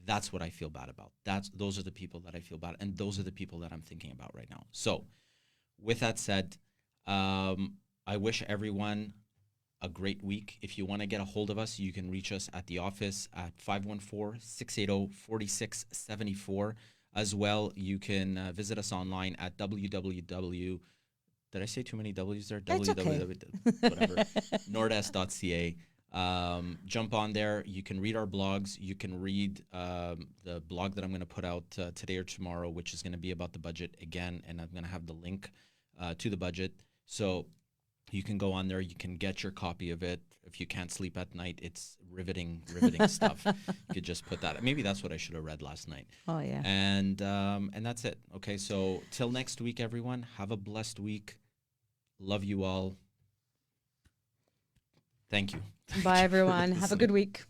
That's what I feel bad about. Those are the people that I feel bad, and those are the people that I'm thinking about right now. So with that said, I wish everyone a great week. If you want to get a hold of us, you can reach us at the office at 514-680-4674. As well, you can visit us online at www. Did I say too many W's there? Nordest.ca. Jump on there. You can read our blogs. You can read the blog that I'm going to put out today or tomorrow, which is going to be about the budget again, and I'm going to have the link to the budget. So you can go on there. You can get your copy of it. If you can't sleep at night, it's riveting stuff. You could just put that. Maybe that's what I should have read last night. Oh, yeah. And that's it. Okay, so till next week, everyone. Have a blessed week. Love you all. Thank you. Bye, everyone. Have a good week.